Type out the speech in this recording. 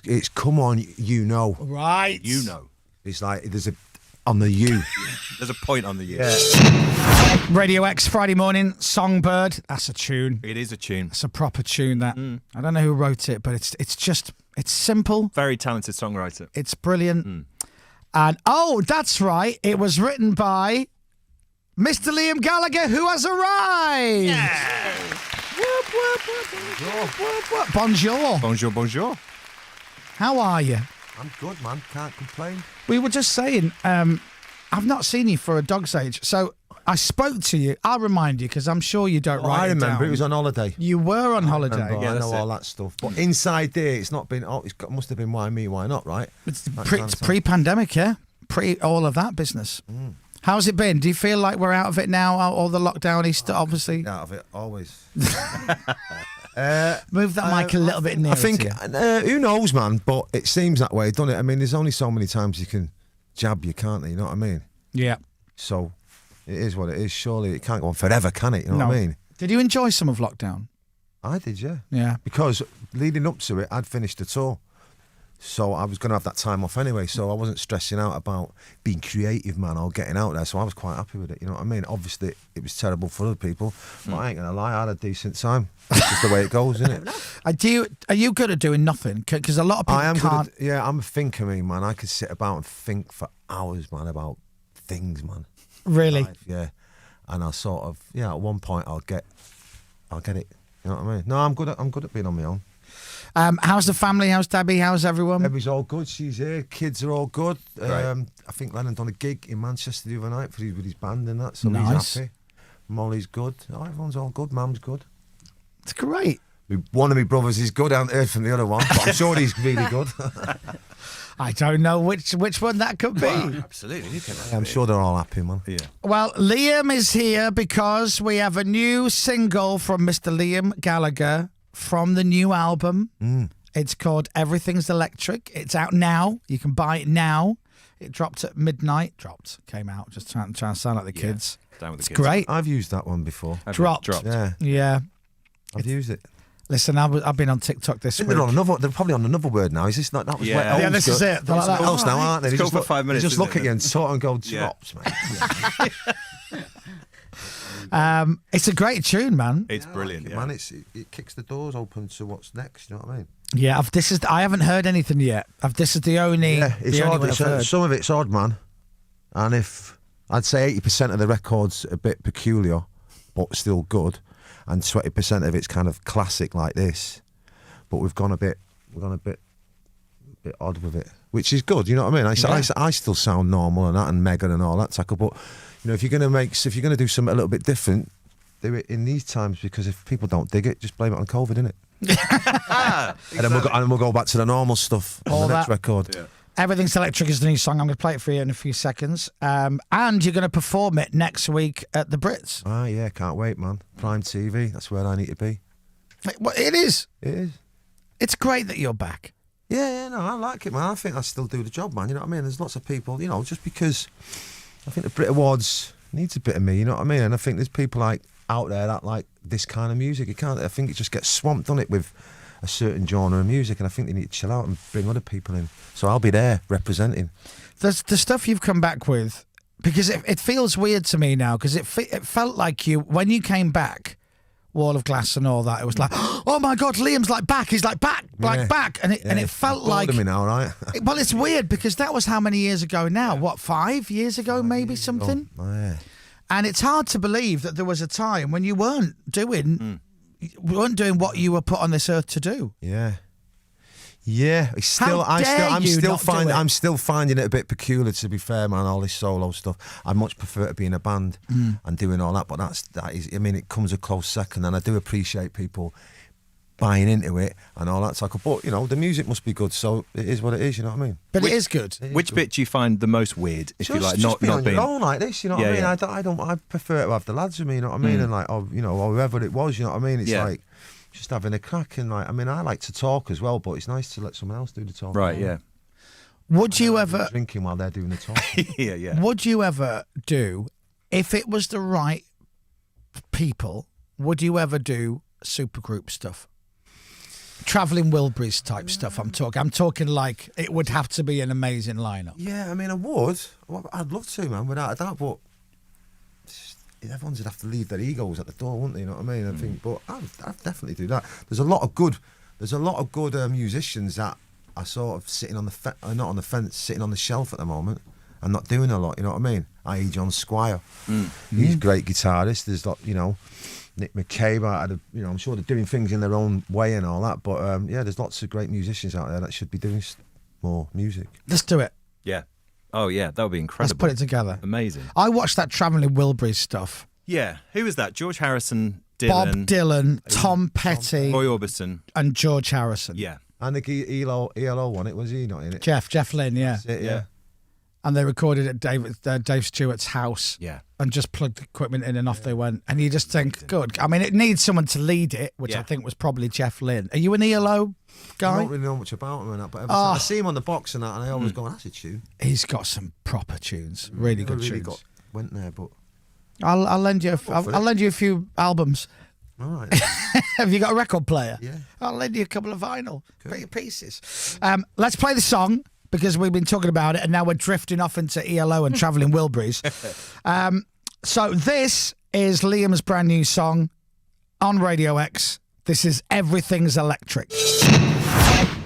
it's come on, you know. Right. You know. It's like there's a on the U. There's a point on the U. Yeah. Radio X Friday morning, Songbird. That's a tune. It is a tune. It's a proper tune. That I don't know who wrote it, but it's simple. Very talented songwriter. It's brilliant. And that's right. It was written by Mr. Liam Gallagher, who has arrived. Yeah. Bonjour. Bonjour, bonjour. How are you? I'm good, man. Can't complain. We were just saying, I've not seen you for a dog's age. So I spoke to you. I'll remind you because I'm sure you don't write I remember it down. it was on holiday. You were on holiday. I know all that stuff. But inside there, it's not been. Must have been why me, why not, right? It's pre-pandemic, yeah. All of that business. How's it been? Do you feel like we're out of it now? All the lockdown Easter, obviously. Out of it, always. Move that mic a little bit nearer. I think, to you. who knows, man? But it seems that way, doesn't it? I mean, there's only so many times you can jab you, can't they? You know what I mean? Yeah. So it is what it is. Surely it can't go on forever, can it? You know what I mean? Did you enjoy some of lockdown? I did, yeah. Yeah. Because leading up to it, I'd finished the tour. So I was going to have that time off anyway, so I wasn't stressing out about being creative, man, or getting out there, so I was quite happy with it, you know what I mean? Obviously, it was terrible for other people, but I ain't going to lie, I had a decent time. That's just the way it goes, isn't it? Are you good at doing nothing? Because a lot of people can't... I'm a thinker, man. I could sit about and think for hours, man, about things, man. Really? Yeah. And I'll sort of, at one point I'll get it, you know what I mean? No, I'm good at being on my own. How's the family? How's Debbie? How's everyone? Debbie's all good. She's here. Kids are all good. Right. I think Lennon done a gig in Manchester the other night with his band and that, so nice. He's happy. Molly's good. Everyone's all good. Mum's good. It's great. One of my brothers is good. I haven't heard from the other one, but I'm sure he's really good. I don't know which one that could be. Well, absolutely. I'm sure they're all happy, man. Yeah. Well, Liam is here because we have a new single from Mr. Liam Gallagher from the new album. It's called Everything's Electric. It's out now. You can buy it now. It dropped at midnight. Came out. Just trying to sound like the kids. Down with the It's kids. great. I've used that one before. Dropped. Yeah, Yeah. I've used it. Listen, I've been on TikTok this week. They're probably on another word now. Is this not? That was Yeah. where Yeah, this is it. They're like that. else now, aren't they? It's They cool for 5 minutes, They just isn't look it? at you and sort of go, Yeah. drops, mate. It's a great tune, man. It's brilliant, man. It kicks the doors open to what's next. You know what I mean? Yeah, I haven't heard anything yet. This is the only. Yeah, it's the only odd. one I've heard. Some of it's odd, man. And if I'd say 80% of the record's a bit peculiar, but still good, and 20% of it's kind of classic like this, but we've gone a bit odd with it, which is good. You know what I mean? I still sound normal and that, and Megan and all that tackle, but you know, if you're gonna do something a little bit different, do it in these times, because if people don't dig it, just blame it on COVID, innit? Exactly. And then we'll go back to the normal stuff on the next record. Yeah. Everything's Electric is the new song. I'm going to play it for you in a few seconds. And you're going to perform it next week at the Brits. Ah, yeah, can't wait, man. Prime TV, that's where I need to be. Well, it is. It is. It's great that you're back. Yeah, no, I like it, man. I think I still do the job, man. You know what I mean? There's lots of people, you know, just because I think the Brit Awards needs a bit of me, you know what I mean? And I think there's people like out there that like this kind of music. I think it just gets swamped, doesn't it, with a certain genre of music, and I think they need to chill out and bring other people in. So I'll be there representing. The stuff you've come back with, because it feels weird to me now, because it felt like when you came back, Wall of Glass and all that, it was like, oh my God, Liam's like back. He's like back, back. And it felt like... me now, right? Well, it's weird because that was how many years ago now? What, 5 years ago, maybe something? Oh, yeah. And it's hard to believe that there was a time when you weren't doing what you were put on this earth to do. Yeah. Yeah, I'm still finding it a bit peculiar, to be fair, man. All this solo stuff, I much prefer to be in a band and doing all that. But that is, I mean, it comes a close second, and I do appreciate people buying into it and all that. But you know, the music must be good, so it is what it is. You know what I mean? But it is good. Which bit do you find the most weird? If you like, just not on being your own like this. You know what I mean? Yeah. I prefer to have the lads with me. You know what I mean? And like, or whoever it was. You know what I mean? It's like just having a crack, and like, I mean, I like to talk as well, but it's nice to let someone else do the talking. Right, yeah. Would you ever... Drinking while they're doing the talking. Yeah. Would you ever do, if it was the right people, would you ever do supergroup stuff? Travelling Wilburys type stuff. I'm talking like it would have to be an amazing lineup. Yeah, I mean, I would. Well, I'd love to, man, without a doubt. But everyone's would have to leave their egos at the door, wouldn't they? You know what I mean? I think, but I'd definitely do that. There's a lot of good musicians that are sort of sitting on the not on the fence, sitting on the shelf at the moment and not doing a lot. You know what I mean? I.e. John Squire. He's a great guitarist. There's Nick McCabe, I'm sure they're doing things in their own way and all that, but there's lots of great musicians out there that should be doing more music. Let's do it. Yeah. Oh, yeah, that would be incredible. Let's put it together. Amazing. I watched that Travelling Wilburys stuff. Yeah. Who was that? George Harrison, Dylan. Bob Dylan, Tom Petty, Roy Orbison. And George Harrison. Yeah. And the ELO won it, was he not in it? Jeff Lynne, yeah. That's it, yeah. And they recorded at Dave Stewart's house. Yeah. And just plugged the equipment in and off they went. And you just think, good. I mean, it needs someone to lead it, which I think was probably Jeff Lynne. Are you an ELO guy? I don't really know much about him and that, but I see him on the box and that, and I always go, that's a tune. He's got some proper tunes, really good tunes. Went there, but I'll lend you. I'll lend you a few albums. all right. Have you got a record player? Yeah. I'll lend you a couple of vinyl pieces. Let's play the song because we've been talking about it, and now we're drifting off into ELO and Travelling Wilburys. So this is Liam's brand new song on Radio X. This is Everything's Electric.